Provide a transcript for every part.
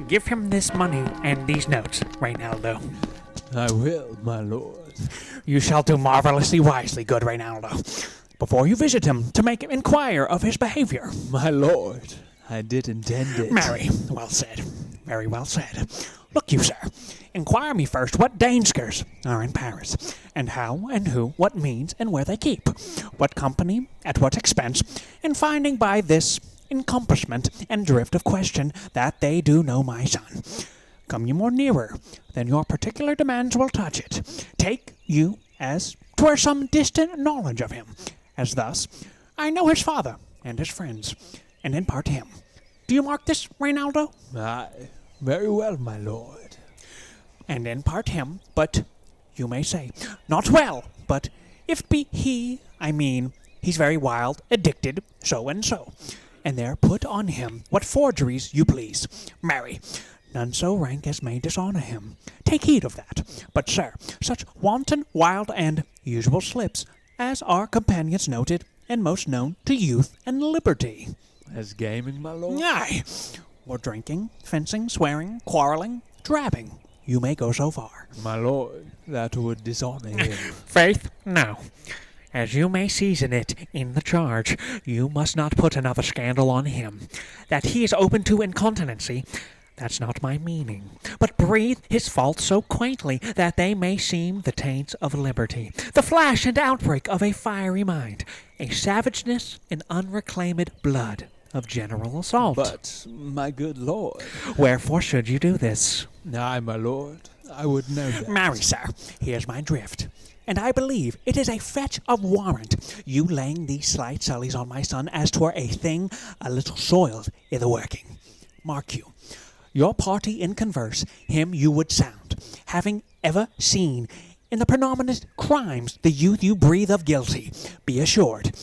Give him this money and these notes, Reynaldo. I will, my lord. You shall do marvelously wisely, good Reynaldo, before you visit him to make him inquire of his behavior. My lord, I did intend it. Marry, well said. Very well said. Look you, sir, inquire me first what Danskers are in Paris, and how and who, what means, and where they keep, what company, at what expense, and finding by this encompassment and drift of question that they do know my son. Come you more nearer, than your particular demands will touch it. Take you as 'twere some distant knowledge of him, as thus I know his father and his friends, and in part him. Do you mark this, Reynaldo? Aye, very well, my lord. And in part him, but you may say, not well, but if it be he, I mean, he's very wild, addicted, so and so. And there put on him what forgeries you please. Marry, none so rank as may dishonour him. Take heed of that. But, sir, such wanton, wild, and usual slips as our companions noted and most known to youth and liberty. As gaming, my lord? Aye, or drinking, fencing, swearing, quarrelling, drabbing. You may go so far. My lord, that would dishonour him. Faith, no. As you may season it in the charge, you must not put another scandal on him. That he is open to incontinency, that's not my meaning, but breathe his faults so quaintly that they may seem the taints of liberty, the flash and outbreak of a fiery mind, a savageness in unreclaimed blood of general assault. But, my good lord... Wherefore should you do this? Aye, my lord, I would know that. Marry, sir, here's my drift. And I believe it is a fetch of warrant, you laying these slight sullies on my son as 'twere a thing a little soiled i' the working. Mark you, your party in converse, him you would sound, having ever seen in the predominant crimes the youth you breathe of guilty, be assured,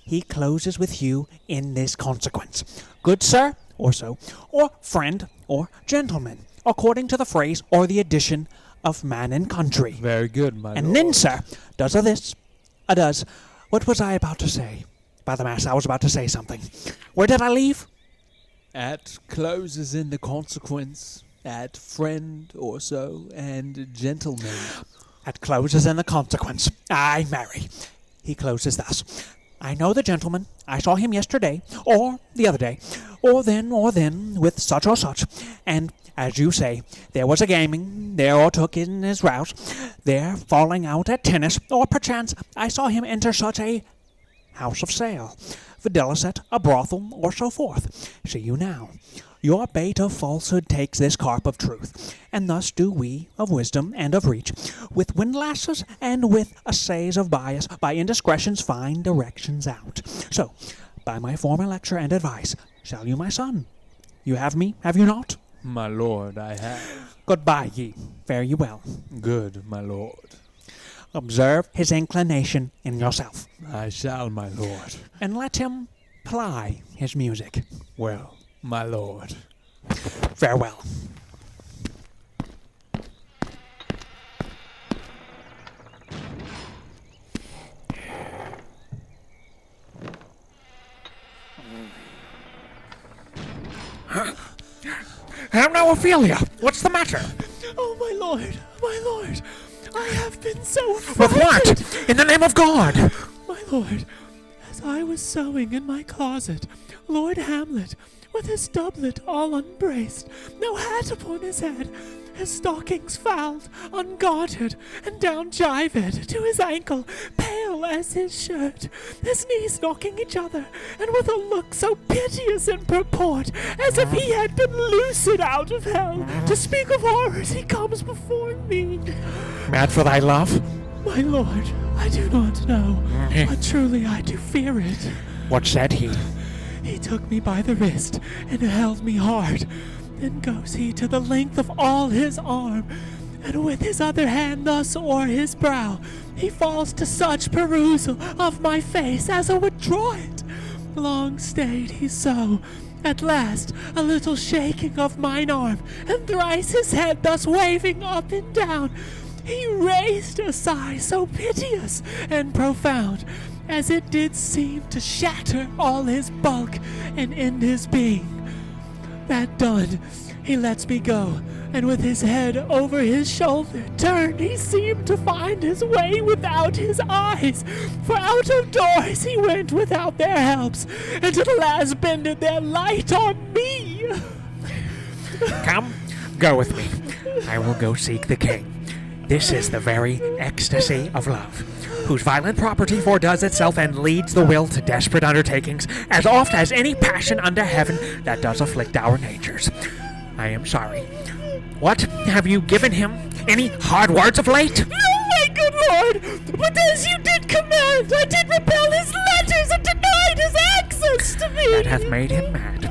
he closes with you in this consequence. Good sir, or so, or friend, or gentleman, according to the phrase or the addition of man and country. Very good, my lord. And then, sir, does a this, a does. What was I about to say? By the mass, I was about to say something. Where did I leave? At closes in the consequence, at friend or so, and gentleman. At closes in the consequence. I marry. He closes thus. I know the gentleman. I saw him yesterday, or the other day, or then, with such or such, and as you say, there was a gaming, there or took in his rout, there falling out at tennis, or perchance I saw him enter such a house of sale, videlicet, a brothel, or so forth. See you now. Your bait of falsehood takes this carp of truth, and thus do we of wisdom and of reach, with windlasses and with assays of bias, by indiscretions find directions out. So, by my former lecture and advice, shall you, my son? You have me, have you not? My lord, I have. Goodbye, ye. Fare ye well. Good, my lord. Observe his inclination in yourself, I shall, my lord. and let him ply his music. Well, my lord. Farewell. How now, Ophelia? What's the matter? Oh, my lord, I have been so With frightened. what? In the name of God! My lord, as I was sewing in my closet, Lord Hamlet, with his doublet all unbraced, no hat upon his head, his stockings fouled, ungartered, and down gyved to his ankle, pale as his shirt, his knees knocking each other, and with a look so piteous in purport, as if he had been loosed out of hell. To speak of horrors, he comes before me. Mad for thy love? My lord, I do not know, but truly I do fear it. What said he? He took me by the wrist and held me hard. Then goes he to the length of all his arm, and with his other hand thus o'er his brow, he falls to such perusal of my face as I would draw it. Long stayed he so, at last a little shaking of mine arm, and thrice his head thus waving up and down, he raised a sigh so piteous and profound, as it did seem to shatter all his bulk and end his being. That done, he lets me go, and with his head over his shoulder turned, he seemed to find his way without his eyes, for out of doors he went without their helps, and at last bended their light on me. Come, go with me. I will go seek the king. This is the very ecstasy of love, whose violent property foredoes itself and leads the will to desperate undertakings, as oft as any passion under heaven that does afflict our natures. I am sorry. What, have you given him any hard words of late? No, my good lord, but as you did command, I did repel his letters and denied his access to me. That hath made him mad.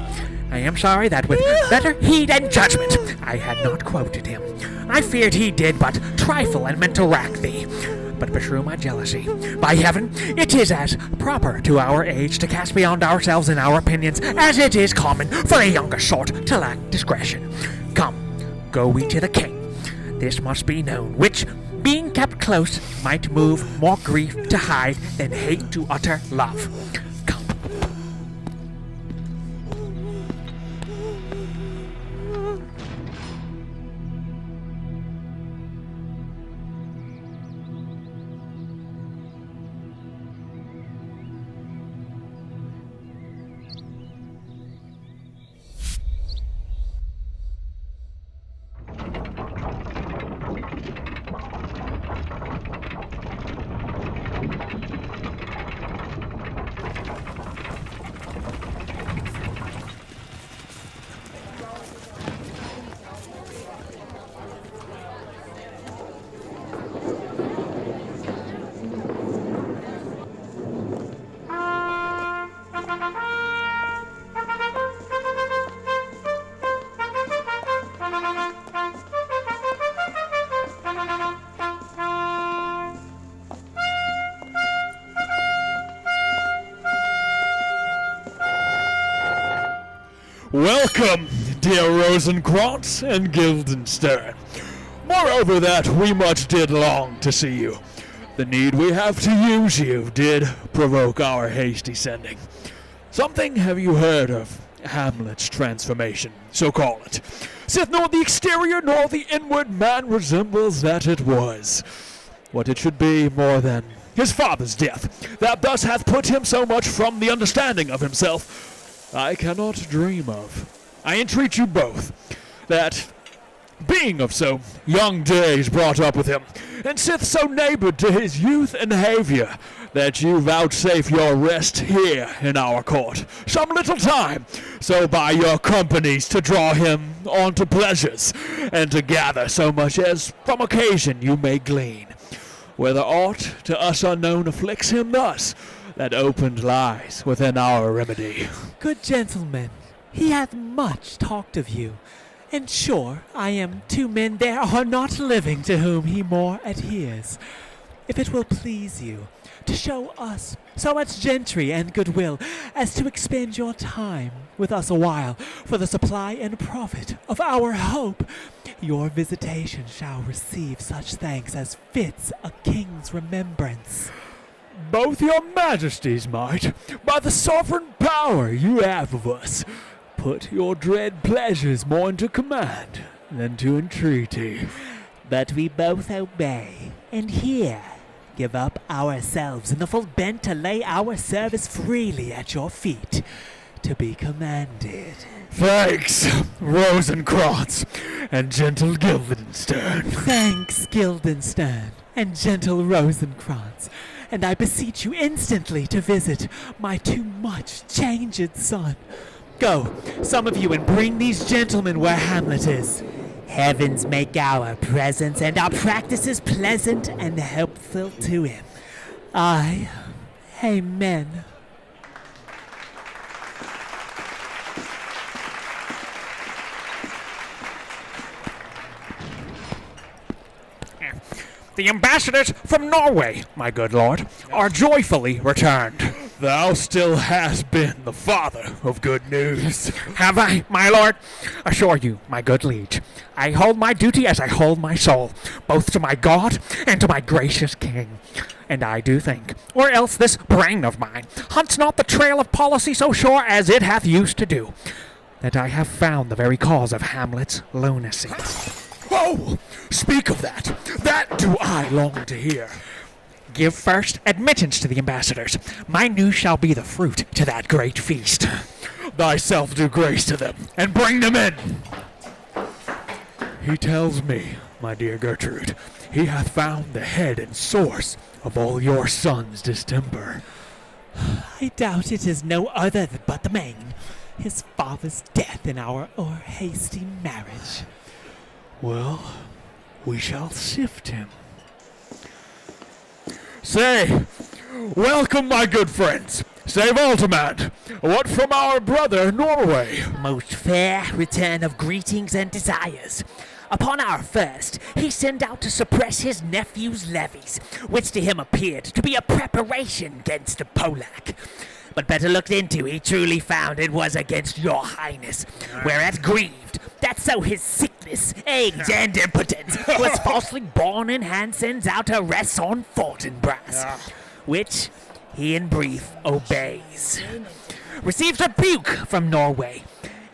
I am sorry that with better heed and judgment I had not quoted him. I feared he did but trifle and meant to rack thee. But beshrew my jealousy. By heaven, it is as proper to our age to cast beyond ourselves in our opinions as it is common for a younger sort to lack discretion. Come, go we to the king. This must be known, which, being kept close, might move more grief to hide than hate to utter love. Come. Welcome, dear Rosencrantz and Guildenstern. Moreover that we much did long to see you. The need we have to use you did provoke our hasty sending. Something have you heard of Hamlet's transformation, so call it, sith nor the exterior nor the inward man resembles that it was. What it should be more than his father's death, that thus hath put him so much from the understanding of himself, I cannot dream of. I entreat you both, that, being of so young days brought up with him, and sith so neighboured to his youth and behaviour, that you vouchsafe your rest here in our court some little time, so by your companies to draw him on to pleasures, and to gather so much as from occasion you may glean. Whether aught to us unknown afflicts him thus, that opened lies within our remedy. Good gentlemen, he hath much talked of you, and sure I am 2 men there are not living to whom he more adheres. If it will please you to show us so much gentry and goodwill as to expend your time with us a while for the supply and profit of our hope, your visitation shall receive such thanks as fits a king's remembrance. Both your majesties might, by the sovereign power you have of us, put your dread pleasures more into command than to entreaty. But we both obey, and here give up ourselves in the full bent to lay our service freely at your feet, to be commanded. Thanks, Rosencrantz and gentle Guildenstern. Thanks, Guildenstern and gentle Rosencrantz, and I beseech you instantly to visit my too much changed son. Go, some of you, and bring these gentlemen where Hamlet is. Heavens make our presence and our practices pleasant and helpful to him. Aye, amen. The ambassadors from Norway, my good lord, are joyfully returned. Thou still hast been the father of good news. Have I, my lord? Assure you, my good liege, I hold my duty as I hold my soul, both to my God and to my gracious king. And I do think, or else this brain of mine hunts not the trail of policy so sure as it hath used to do, that I have found the very cause of Hamlet's lunacy. Oh, speak of that. That do I long to hear. Give first admittance to the ambassadors. My news shall be the fruit to that great feast. Thyself do grace to them, and bring them in. He tells me, my dear Gertrude, he hath found the head and source of all your son's distemper. I doubt it is no other but the main, his father's death in our hasty marriage. Well, we shall sift him. Say, welcome, my good friends. Say, Voltimand, what from our brother Norway? Most fair return of greetings and desires. Upon our first, he sent out to suppress his nephew's levies, which to him appeared to be a preparation against the Polak. But better looked into, he truly found it was against your highness, whereas grieved that so his sickness, age, and impotence was falsely born in hand sends out to rest on Fortinbras, which he in brief obeys. Receives rebuke from Norway,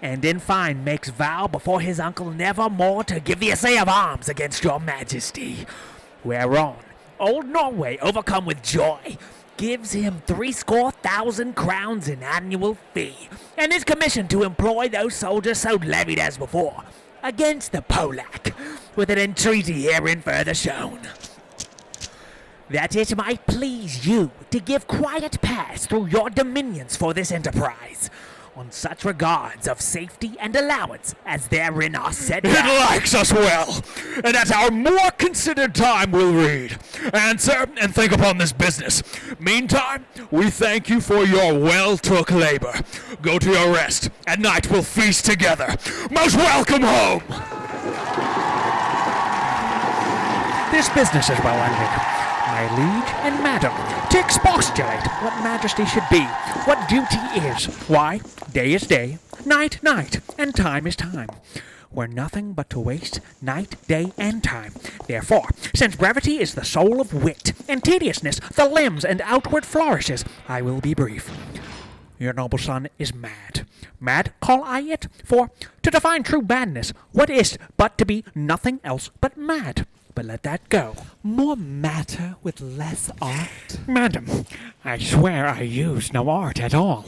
and in fine makes vow before his uncle never more to give the essay of arms against your majesty. Whereon old Norway, overcome with joy, gives him 70,000 crowns in annual fee, and is commissioned to employ those soldiers so levied as before against the Polak, with an entreaty herein further shown, that it might please you to give quiet pass through your dominions for this enterprise, on such regards of safety and allowance as therein are set It down. likes us well, and at our more considered time we'll read, answer, and think upon this business. Meantime, we thank you for your well-took labor. Go to your rest. At night we'll feast together. Most welcome home! This business is well ended, my liege and madam, to expostulate what majesty should be, what duty is. Why, day is day, night, night, and time is time. We're nothing but to waste night, day, and time. Therefore, since brevity is the soul of wit, and tediousness the limbs and outward flourishes, I will be brief. Your noble son is mad. Mad, call I it, for to define true madness, what is but to be nothing else but mad? But let that go. More matter with less art. Madam, I swear I use no art at all.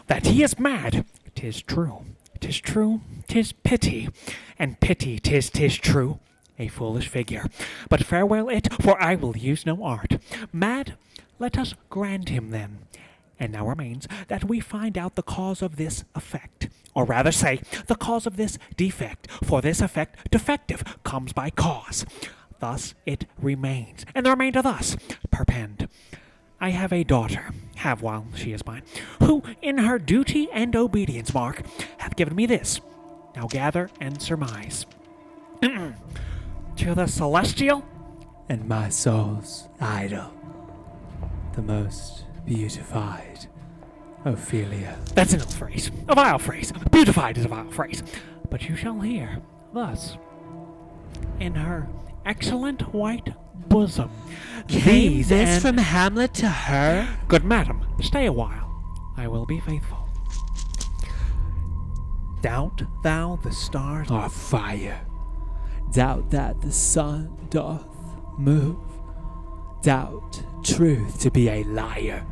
That he is mad, 'tis true. 'Tis true, 'tis pity. And pity 'tis true. A foolish figure. But farewell it, for I will use no art. Mad, let us grant him then. And now remains that we find out the cause of this effect. Or rather say, the cause of this defect. For this effect, defective, comes by cause. Thus it remains, and the remainder thus, perpend. I have a daughter, have while she is mine, who in her duty and obedience, mark, hath given me this. Now gather and surmise. To the celestial And my soul's idol, the most beautified Ophelia. That's an ill phrase, a vile phrase. Beautified is a vile phrase. But you shall hear thus. In her excellent white bosom. Came these this and- from Hamlet to her? Good madam, stay a while. I will be faithful. Doubt thou the stars Or fire? Doubt that the sun doth move? Doubt truth to be a liar?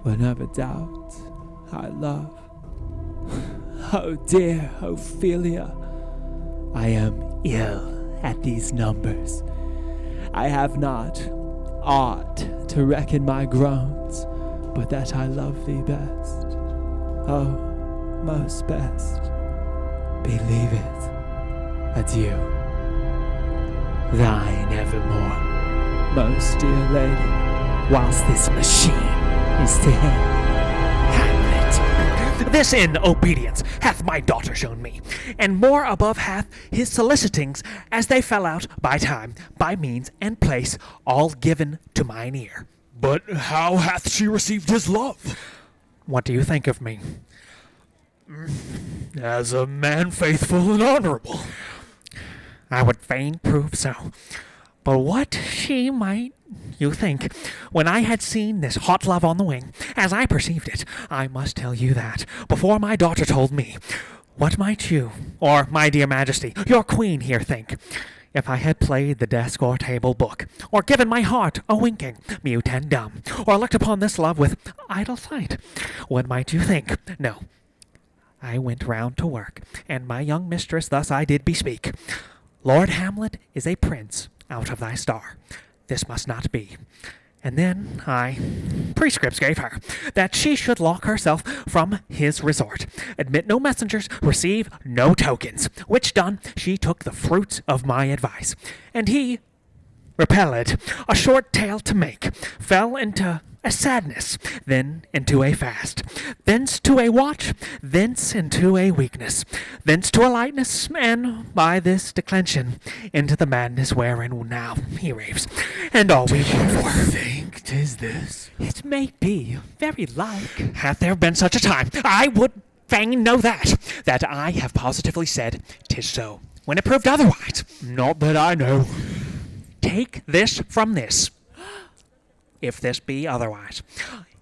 Will never doubt I love. Oh dear Ophelia, I am ill at these numbers. I have not aught to reckon my groans, but that I love thee best. Oh, most best. Believe it. Adieu. Thine evermore, most dear lady, whilst this machine is to him, Hamlet. This in obedience hath my daughter shown me, and more above hath his solicitings, as they fell out by time, by means, and place, all given to mine ear. But how hath she received his love? What do you think of me? As a man faithful and honorable. I would fain prove so. But what she might, you think, when I had seen this hot love on the wing, as I perceived it, I must tell you that, before my daughter told me, what might you, or my dear majesty, your queen here think, if I had played the desk or table book, or given my heart a winking, mute and dumb, or looked upon this love with idle sight? What might you think? No. I went round to work, and my young mistress thus I did bespeak. Lord Hamlet is a prince out of thy star. This must not be. And then I prescripts gave her, that she should lock herself from his resort, admit no messengers, receive no tokens, which done, she took the fruits of my advice, and he, repelled, a short tale to make, fell into a sadness, then into a fast, thence to a watch, thence into a weakness, thence to a lightness, and by this declension into the madness wherein now he raves, and all we hope for. Think 'tis this? It may be, very like. Hath there been such a time? I would fain know that I have positively said 'tis so, when it proved otherwise. Not that I know. Take this from this, if this be otherwise.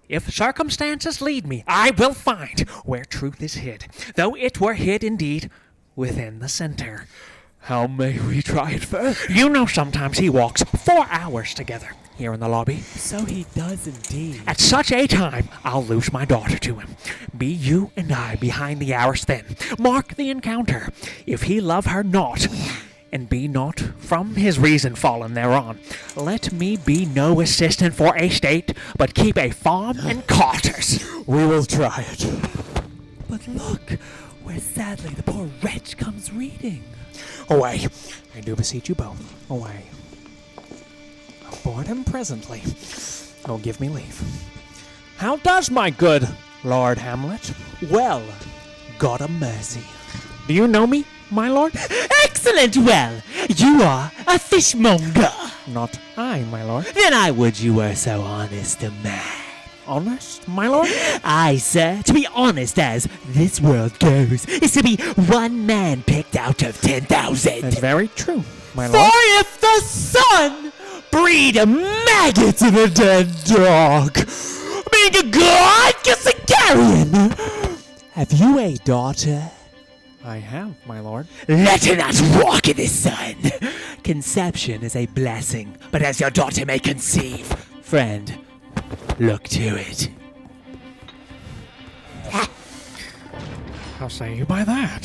If circumstances lead me, I will find where truth is hid, though it were hid indeed within the center. How may we try it first? You know sometimes he walks 4 hours together here in the lobby. So he does indeed. At such a time, I'll lose my daughter to him. Be you and I behind the arras then. Mark the encounter. If he love her not, and be not from his reason fallen thereon, let me be no assistant for a state, but keep a farm and quarters. We will try it. But look, where sadly the poor wretch comes reading. Away, I do beseech you both, away. Aboard him presently. Oh, give me leave. How does my good Lord Hamlet? Well, God a mercy. Do you know me, my lord? Excellent well! You are a fishmonger. Not I, my lord. Then I would you were so honest a man. Honest, my lord? Aye, sir, to be honest as this world goes, is to be one man picked out of 10,000. That's very true, my For lord. if the sun breed maggots in a dead dog, being a god gets a carrion. Have you a daughter? I have, my lord. Let her not walk in the sun. Conception is a blessing, but as your daughter may conceive, friend, look to it. How say you by that?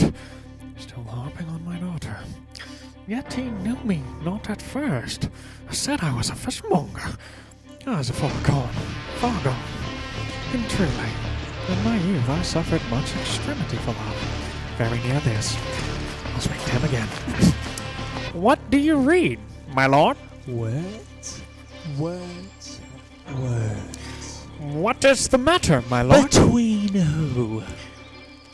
Still harping on my daughter. Yet he knew me not at first. Said I was a fishmonger. As a far gone, far gone. And truly, in my youth I suffered much extremity for love. Very near this. I'll speak to him again. What do you read, my lord? Words, words, words. What is the matter, my lord? Between who?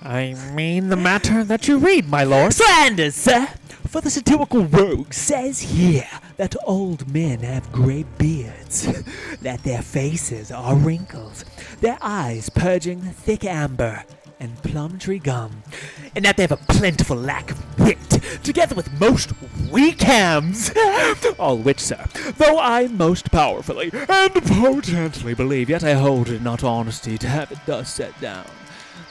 I mean the matter that you read, my lord. Slander, sir! For the satirical rogue says here that old men have grey beards, that their faces are wrinkled, their eyes purging thick amber and plum tree gum, and that they have a plentiful lack of wit, together with most weak hams. All which, sir, though I most powerfully and potently believe, yet I hold it not honesty to have it thus set down,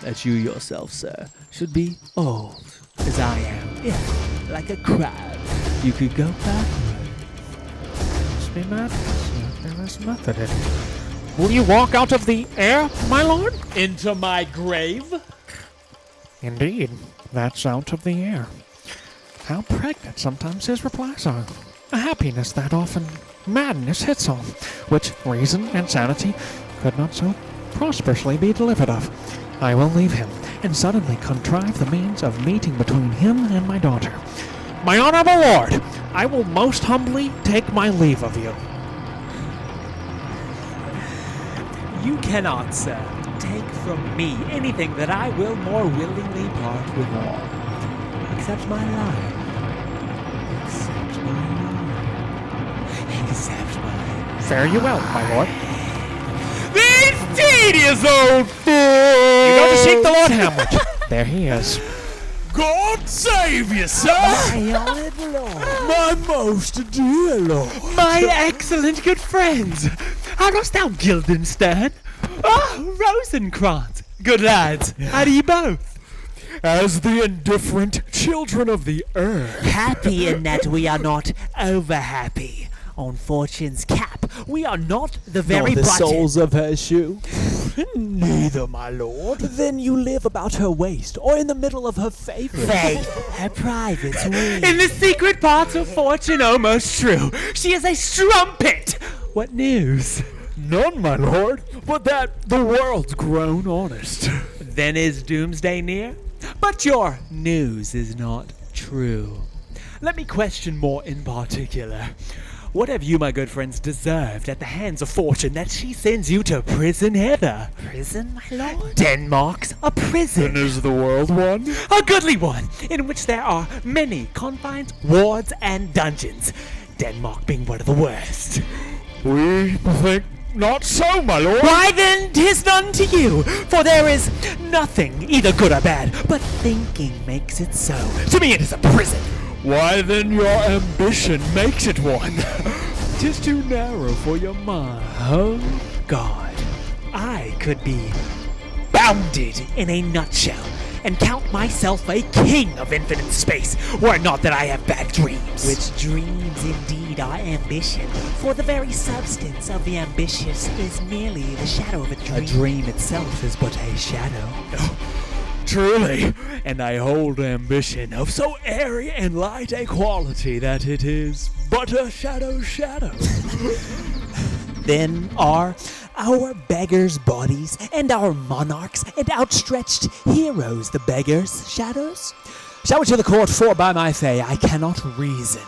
that you yourself, sir, should be old, as I am, if, like a crab, you could go backward. Must be madness. There is method in it. Will you walk out of the air, my lord? Into my grave? Indeed, that's out of the air. How pregnant sometimes his replies are. A happiness that often madness hits on, which reason and sanity could not so prosperously be delivered of. I will leave him, and suddenly contrive the means of meeting between him and my daughter. My honorable lord, I will most humbly take my leave of you. You cannot, sir, take from me anything that I will more willingly part with all. Except my life. Except my life. Except my... Fare you well, my lord. These tedious old fools! You go to seek the Lord Hamlet. There he is. God save you, sir! My honored lord. My most dear lord! My excellent good friends! How dost thou, Guildenstern? Oh, Rosencrantz! Good lads, how do ye both? As the indifferent children of the earth. Happy in that we are not over happy. On Fortune's cap, we are not the very button. of her shoe. Neither, my lord. Then you live about her waist, or in the middle of her favor. Faith, her private wing. In the secret parts of Fortune, almost true. She is a strumpet! What news? None, my lord, but that the world's grown honest. Then is doomsday near? But your news is not true. Let me question more in particular. What have you, my good friends, deserved at the hands of Fortune that she sends you to prison hither? Prison, my lord? Denmark's a prison. Then is the world one? A goodly one, in which there are many confines, wards, and dungeons. Denmark being one of the worst. We think not so, my lord. Why then, 'tis none to you, for there is nothing, either good or bad, but thinking makes it so. To me it is a prison. Why then your ambition makes it one. 'Tis too narrow for your mind. Oh, God. I could be bounded in a nutshell and count myself a king of infinite space, were it not that I have bad dreams. Which dreams indeed are ambition, for the very substance of the ambitious is merely the shadow of a dream. A dream itself is but a shadow. Truly, and I hold ambition of so airy and light a quality that it is but a shadow. Then are our beggars' bodies, and our monarchs, and outstretched heroes the beggars' shadows? Shall we to the court, for by my fay I cannot reason.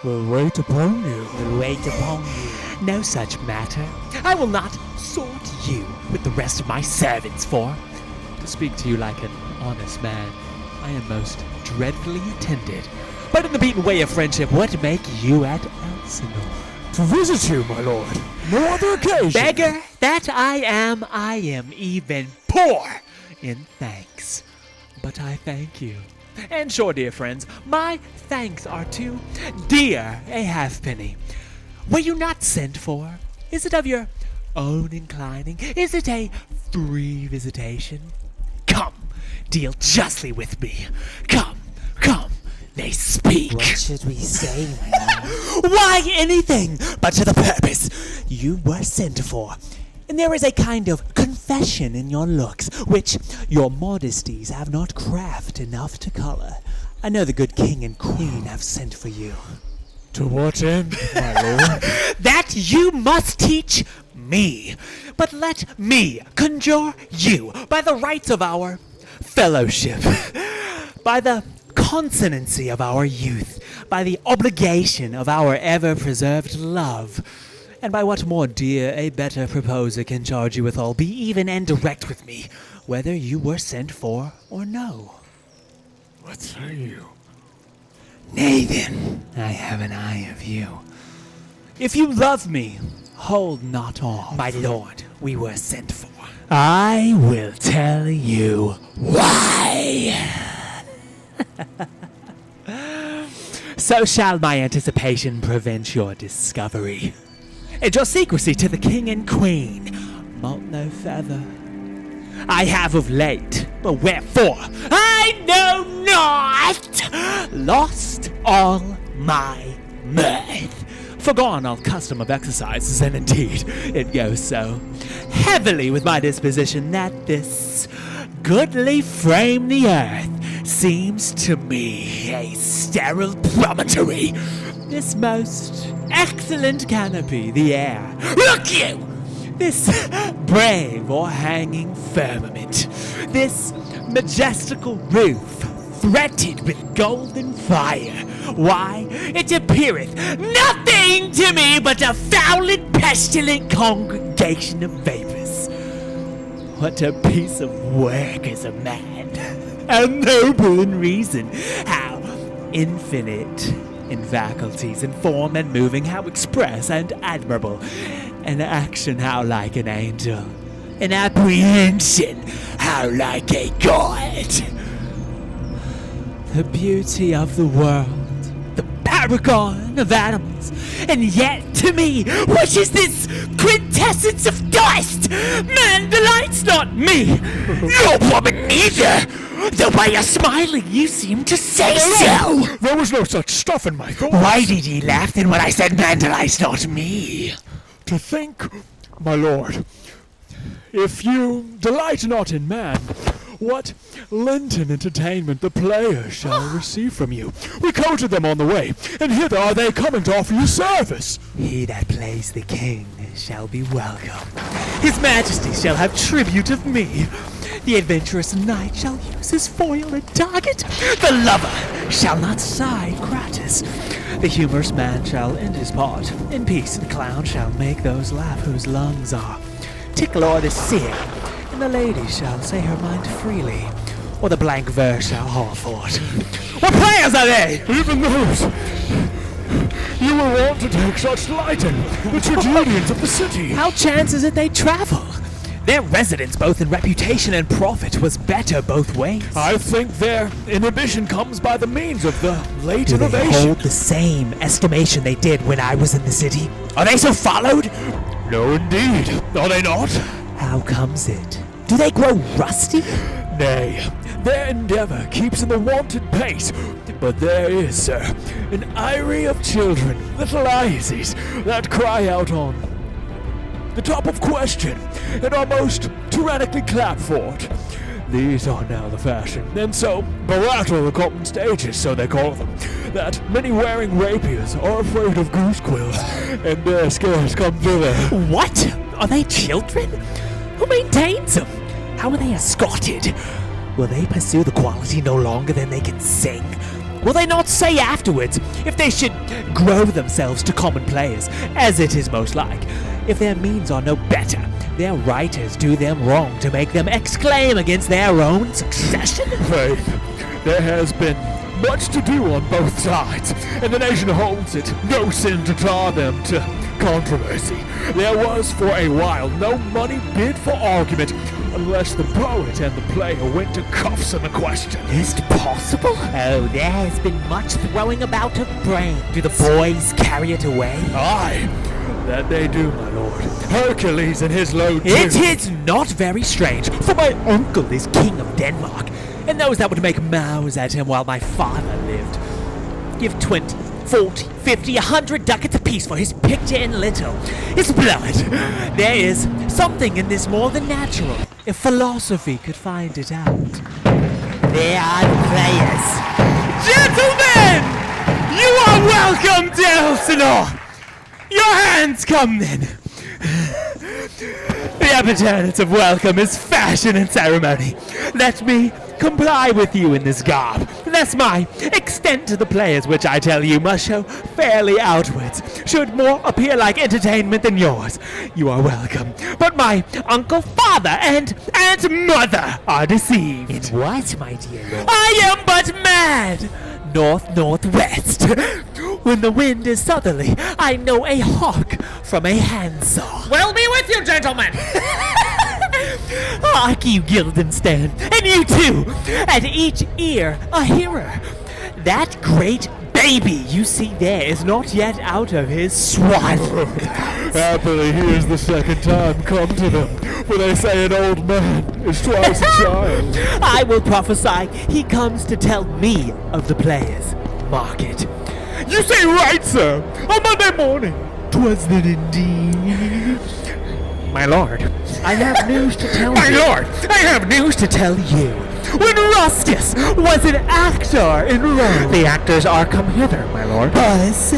We'll wait upon you. Will wait upon you. No such matter. I will not sort you with the rest of my servants, for, to speak to you like an honest man, I am most dreadfully attended. But in the beaten way of friendship, what make you at Elsinore? To visit you, my lord. No other occasion. Beggar that I am even poor in thanks. But I thank you. And sure, dear friends, my thanks are too dear a halfpenny. Were you not sent for? Is it of your own inclining? Is it a free visitation? Come, deal justly with me. Come, they speak. What should we say, my lord? Why, anything but to the purpose. You were sent for, and there is a kind of confession in your looks, which your modesties have not craft enough to color. I know the good king and queen have sent for you. To what end, my lord? That you must teach me. But let me conjure you by the rights of our fellowship, by the consonancy of our youth, by the obligation of our ever-preserved love, and by what more dear a better proposer can charge you withal, be even and direct with me, whether you were sent for or no. What say you? Nay then, I have an eye of you. If you love me, hold not on. My lord, we were sent for. I will tell you why. So shall my anticipation prevent your discovery, and your secrecy to the king and queen moult no further. I have of late, but wherefore I know not, lost all my mirth, forgone all custom of exercises, and indeed it goes so heavily with my disposition that this goodly frame the earth seems to me a sterile promontory, this most excellent canopy the air. Look you! This brave or hanging firmament, this majestical roof threated with golden fire, why, it appeareth nothing to me but a foul and pestilent congregation of vapors. What a piece of work is a man. How noble in reason. How infinite in faculties, in form and moving. How express and admirable. In action, how like an angel. In apprehension, how like a god. The beauty of the world. The paragon of animals. And yet, to me, what is this quintessence of dust? Man delights not me. No woman neither. Though by your smiling you seem to say so. There was no such stuff in my thoughts. Why did ye laugh then when I said man delights not me? To think, my lord, if you delight not in man, what Lenten entertainment the players shall receive from you. We courted them on the way, and hither are they coming to offer you service. He that plays the king shall be welcome. His majesty shall have tribute of me. The adventurous knight shall use his foil and target. The lover shall not sigh gratis. The humorous man shall end his part in peace. The clown shall make those laugh whose lungs are tickle or the seer. And the lady shall say her mind freely, or the blank verse shall haul forth. What players are they? Even those you were wont to take such delight in, the tragedians of the city. How chances it they travel? Their residence, both in reputation and profit, was better both ways. I think their inhibition comes by the means of the late Do they innovation. hold the same estimation they did when I was in the city? Are they so followed? No, indeed. Are they not? How comes it? Do they grow rusty? Nay, their endeavor keeps in the wonted pace. But there is, sir, an eyrie of children, little Ises, that cry out on the top of question, and almost tyrannically clap for it. These are now the fashion, and so barattle the common stages, so they call them, that many wearing rapiers are afraid of goose quills, and dare scarce come thither. What? Are they children? Who maintains them? How are they escorted? Will they pursue the quality no longer than they can sing? Will they not say afterwards, if they should grow themselves to common players, as it is most like, if their means are no better, their writers do them wrong to make them exclaim against their own succession? Faith, there has been much to do on both sides, and the nation holds it no sin to tar them to controversy. There was for a while no money bid for argument, unless the poet and the player went to cuffs in the question. Is't possible? Oh, there has been much throwing about of brain. Do the boys carry it away? Aye, that they do, my lord. Hercules and his load too. It is not very strange, for my uncle is king of Denmark, and those that would make mouths at him while my father lived. Give 20, 40, 50, 100 ducats apiece for his picture in little. His blood. There is something in this more than natural, if philosophy could find it out. There are the players. Gentlemen! You are welcome to Elsinore! Your hands come then. The appurtenance of welcome is fashion and ceremony. Let me comply with you in this garb. Lest my extent to the players, which I tell you must show fairly outwards, should more appear like entertainment than yours. You are welcome. But my uncle, father, and aunt mother are deceived. In what, my dear lord? I am but mad. North-northwest. When the wind is southerly, I know a hawk from a handsaw. We'll be with you, gentlemen. Hark you, Guildenstern, and you too, at each ear a hearer. That great baby you see there is not yet out of his swaddling. Happily, here's the second time come to them, for they say an old man is twice a child. I will prophesy he comes to tell me of the players. Mark it. You say right, sir, on Monday morning. 'Twas then indeed. My lord, I have news to tell you. My lord, I have news to tell you. When Rusticus was an actor in Rome. The actors are come hither, my lord. Buzz.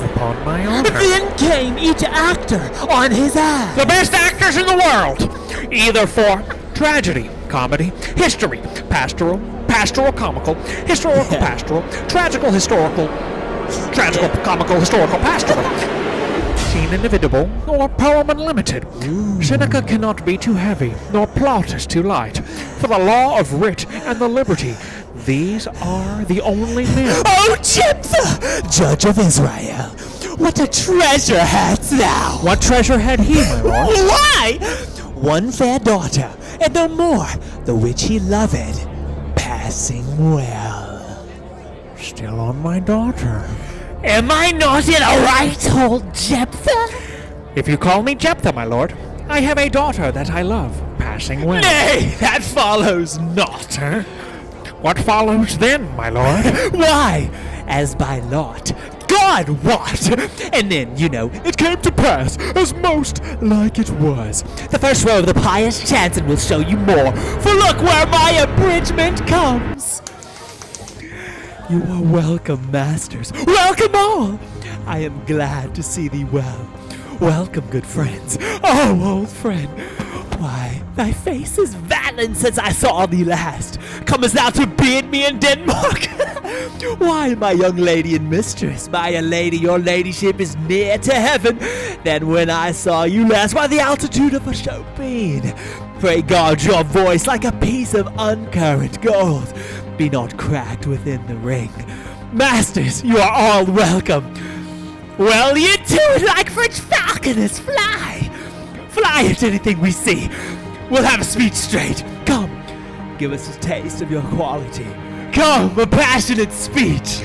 Upon my honor. Then came each actor on his ass. The best actors in the world, either for tragedy, comedy, history, pastoral, comical, historical, pastoral, tragical, historical, tragical, comical, historical, pastoral. scene inevitable, or poem unlimited. Seneca cannot be too heavy, nor Plautus too light. For the law of writ and the liberty, these are the only men. Oh, Jephthah, judge of Israel, what a treasure hadst thou! What treasure had he, my lord? Why? One fair daughter, and no more, the which he loved, passing well. Still on my daughter. Am I not in a right, old Jephthah? If you call me Jephthah, my lord, I have a daughter that I love, passing well. Nay, that follows not. Huh? What follows then, my lord? Why, as by lot, God wot, and then, you know, it came to pass as most like it was. The first row of the pious chancel will show you more, for look where my abridgment comes. You are welcome, masters. Welcome all. I am glad to see thee well. Welcome, good friends. Oh, old friend. Why, thy face is valen since I saw thee last. Comest thou to bid me in Denmark? Why, my young lady and mistress, my lady, your ladyship is near to heaven than when I saw you last by the altitude of a Chopin. Pray guard your voice like a piece of uncurrent gold. Be not cracked within the ring. Masters, you are all welcome. Well, you do it like French falconers fly. Fly at anything we see. We'll have a speech straight. Come, give us a taste of your quality. Come, a passionate speech.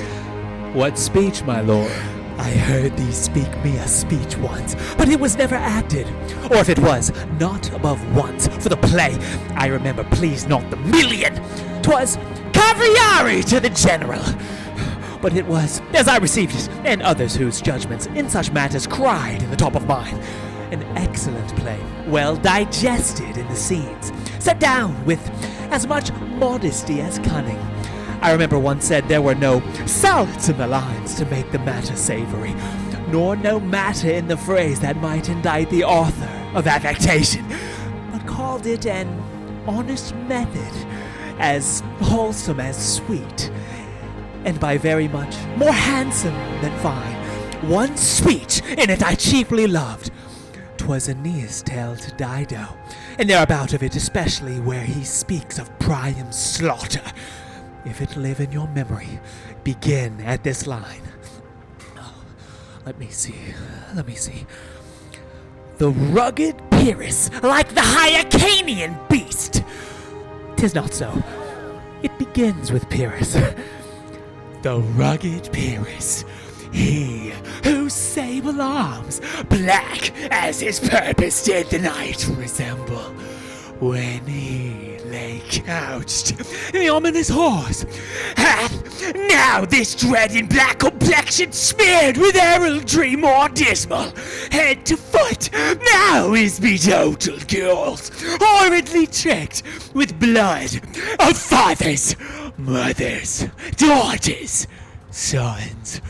What speech, my lord? I heard thee speak me a speech once, but it was never acted. Or if it was, not above once. For the play, I remember pleased not the million. 'Twas caviare to the general. But it was, as I received it, and others whose judgments in such matters cried in the top of mine, an excellent play, well digested in the scenes, set down with as much modesty as cunning. I remember one said there were no salads in the lines to make the matter savory, nor no matter in the phrase that might indict the author of affectation, but called it an honest method, as wholesome as sweet, and by very much more handsome than fine. One speech in it I chiefly loved. 'Twas Aeneas' tale to Dido, and thereabout of it especially where he speaks of Priam's slaughter. If it live in your memory, begin at this line. Let me see. The rugged Pyrrhus, like the Hyrcanian beast. 'Tis not so. It begins with Pyrrhus. The rugged Pyrrhus, he whose sable arms, black as his purpose did the night resemble, when he lay couched in the ominous horse, hath now this dread in black complexion smeared with heraldry more dismal, head to foot, now is betotaled girls, horridly tricked with blood of fathers, mothers, daughters, sons,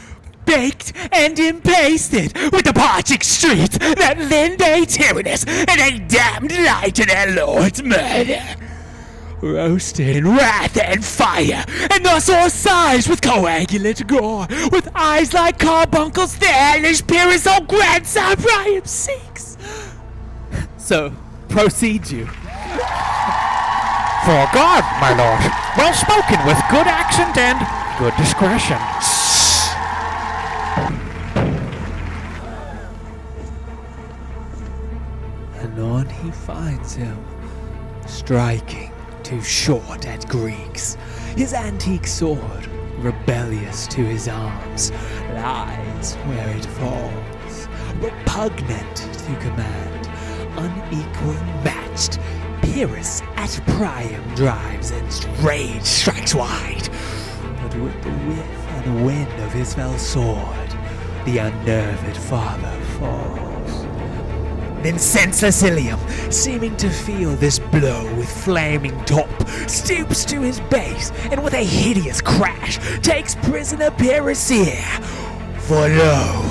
baked and impasted with the parching streets that lend a tyrannous and a damned light to their lord's murder. Roasted in wrath and fire, and thus o'er sighs with coagulate gore, with eyes like carbuncles, the hellish Pyrrhus, O grandson Priam seeks. So, proceed you. For God, my lord, well spoken with good accent and good discretion. Anon he finds him, striking too short at Greeks. His antique sword, rebellious to his arms, lies where it falls, repugnant to command, unequal matched. Pyrrhus at Priam drives, and rage strikes wide. But with the width and wind of his fell sword, the unnerved father falls. Then senseless Ilium, seeming to feel this blow with flaming top, stoops to his base, and with a hideous crash takes prisoner Pyrrhus here. For lo,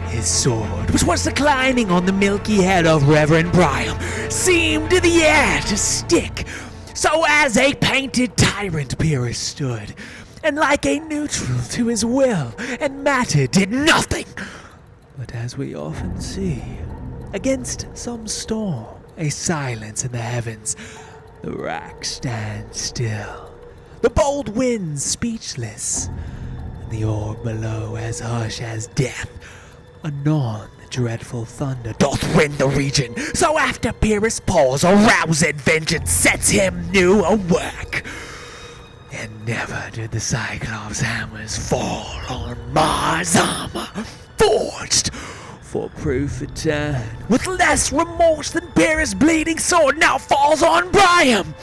his sword, which was declining on the milky head of Reverend Priam, seemed to the air to stick. So as a painted tyrant Pyrrhus stood, and like a neutral to his will and matter did nothing But as we often see, against some storm, a silence in the heavens, the rack stands still, the bold winds speechless, and the orb below as hush as death. Anon the dreadful thunder doth rend the region, so after Pyrrhus' pause a roused vengeance sets him new a work. And never did the Cyclops' hammers fall on Mars' armor, forged for proof eternal. With less remorse than Pyrrhus' bleeding sword now falls on Priam.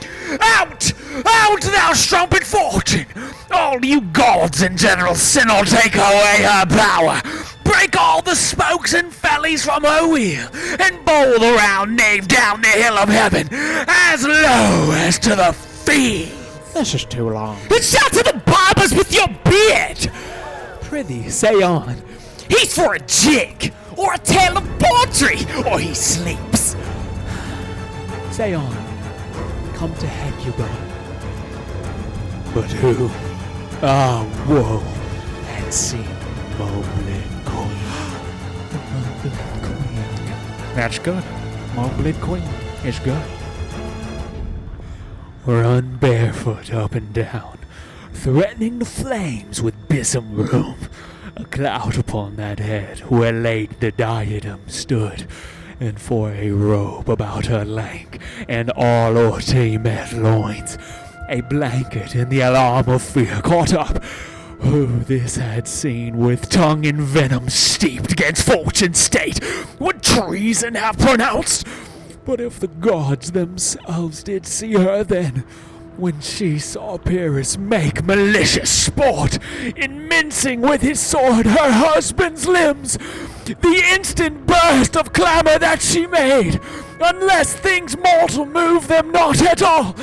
Out! Out, thou strumpet fortune! All you gods in general sin will take away her power. Break all the spokes and fellies from her wheel, and bowl the round nave down the hill of heaven, as low as to the fiend. This is too long. Then shout to the barbers with your beard! Prithee, say on. He's for a jig, or a tale of poetry, or he sleeps. Say on. Come to Hecuba. But who? Ah, woe. And sing Moblin Queen. That's good. Moblid Queen is good. Run barefoot up and down, threatening the flames with besom room. A cloud upon that head where late the diadem stood, and for a robe about her lank and all o'erteemed loins, a blanket in the alarm of fear caught up. Who this had seen with tongue in venom steeped against fortune's state would treason have pronounced. But if the gods themselves did see her then, when she saw Pyrrhus make malicious sport in mincing with his sword her husband's limbs, the instant burst of clamor that she made, unless things mortal move them not at all,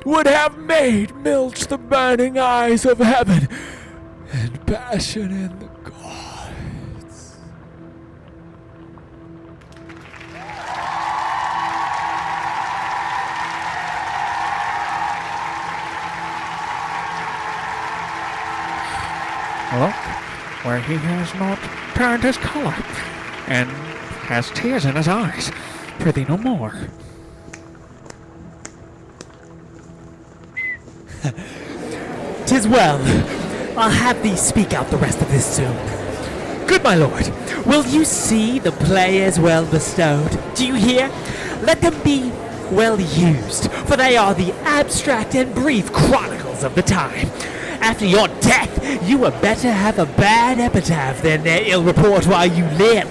would have made milch the burning eyes of heaven and passion in the gods. Look, where he has not turned his color, and has tears in his eyes. Prithee no more. 'Tis well. I'll have thee speak out the rest of this soon. Good my lord, will you see the players well bestowed? Do you hear? Let them be well used, for they are the abstract and brief chronicles of the time. After your death, you had better have a bad epitaph than their ill report while you live.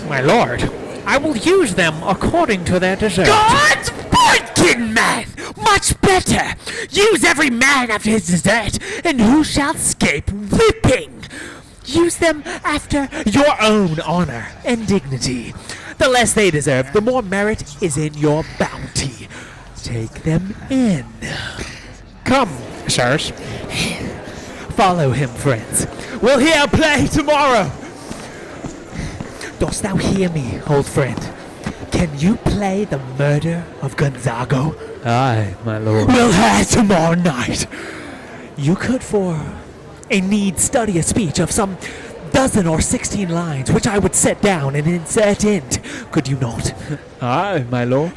My lord, I will use them according to their desert. God's Viking man! Much better! Use every man after his desert, and who shall escape whipping? Use them after your own honor and dignity. The less they deserve, the more merit is in your bounty. Take them in. Come, sirs. Follow him, friends. We'll hear play tomorrow. Dost thou hear me, old friend? Can you play the murder of Gonzago? Aye, my lord. We'll have tomorrow night. You could for a need study a speech of some dozen or 16 lines, which I would set down and insert into, could you not? Aye, my lord.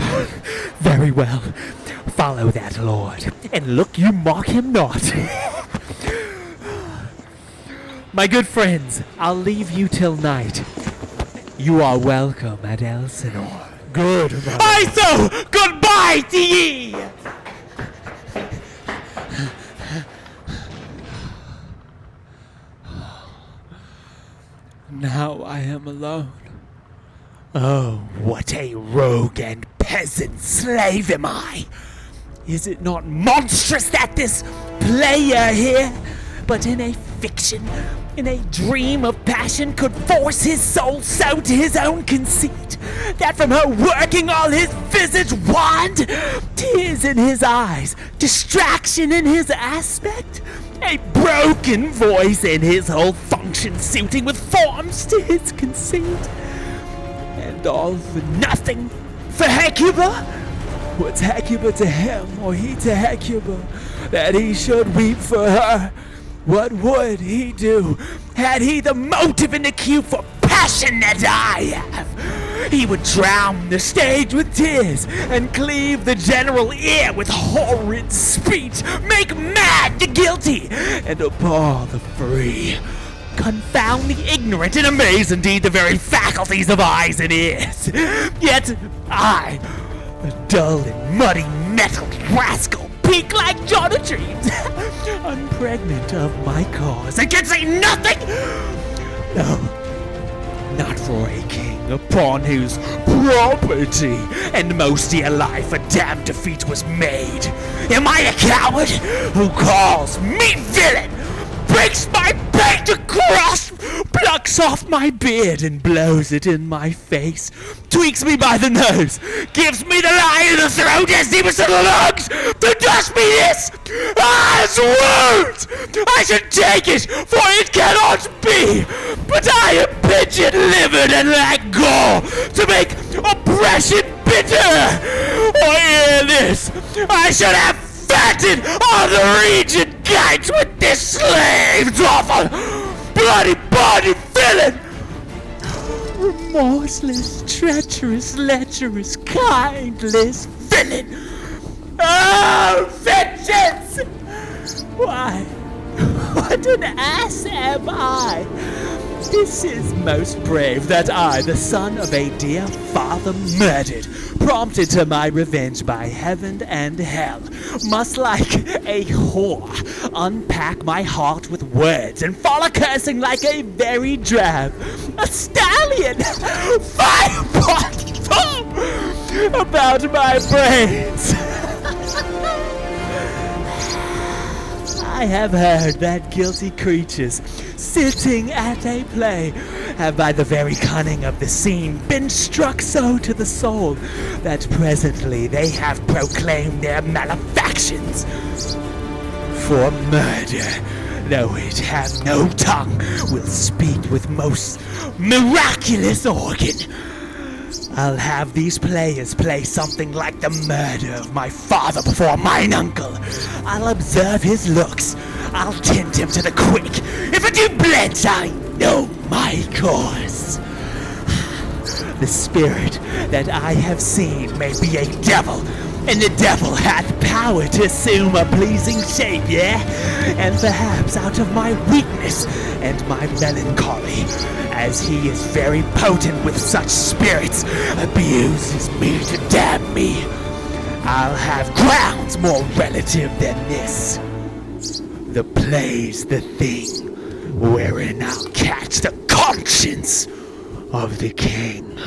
Very well. Follow that lord, and look you mock him not. My good friends, I'll leave you till night. You are welcome at Elsinore. Good. I so goodbye to ye! Now I am alone. Oh, what a rogue and peasant slave am I! Is it not monstrous that this player here, but in a fiction, in a dream of passion, could force his soul so to his own conceit, that from her working all his visage wand, tears in his eyes, distraction in his aspect, a broken voice in his whole function suiting with forms to his conceit, and all for nothing, for Hecuba? What's Hecuba to him, or he to Hecuba, that he should weep for her? What would he do, Had he the motive and the cue for passion? passion that I have. He would drown the stage with tears and cleave the general ear with horrid speech, make mad the guilty and appall the free, confound the ignorant and amaze indeed the very faculties of eyes and ears. Yet I, a dull and muddy metal rascal, peak like Jonatries, unpregnant of my cause, and can say nothing. No, not for a king upon whose property and most dear life a damned defeat was made. Am I a coward who calls me villain, breaks my back to cross, plucks off my beard and blows it in my face, tweaks me by the nose, gives me the lie in the throat as deep as the lungs, to dust me this as words? I should take it, for it cannot be, but I am pigeon-livered and lack gall to make oppression bitter. Or hear this, I should have fatted on the region guides with this slave's awful bloody villain. Remorseless, treacherous, lecherous, kindless villain. Oh, vengeance! Why, what an ass am I? This is most brave that I, the son of a dear father murdered, prompted to my revenge by heaven and hell, must like a whore unpack my heart with words and fall a-cursing like a very drab, a stallion, firepot about my brains. I have heard that guilty creatures, sitting at a play, have by the very cunning of the scene been struck so to the soul that presently they have proclaimed their malefactions. For murder, though it have no tongue, will speak with most miraculous organ. I'll have these players play something like the murder of my father before mine uncle. I'll observe his looks. I'll tend him to the quick. If I do blench, I know my course. The spirit that I have seen may be a devil, and the devil hath power to assume a pleasing shape, yeah? And perhaps out of my weakness and my melancholy, as he is very potent with such spirits, abuses me to damn me. I'll have grounds more relative than this. The play's the thing wherein I'll catch the conscience of the king.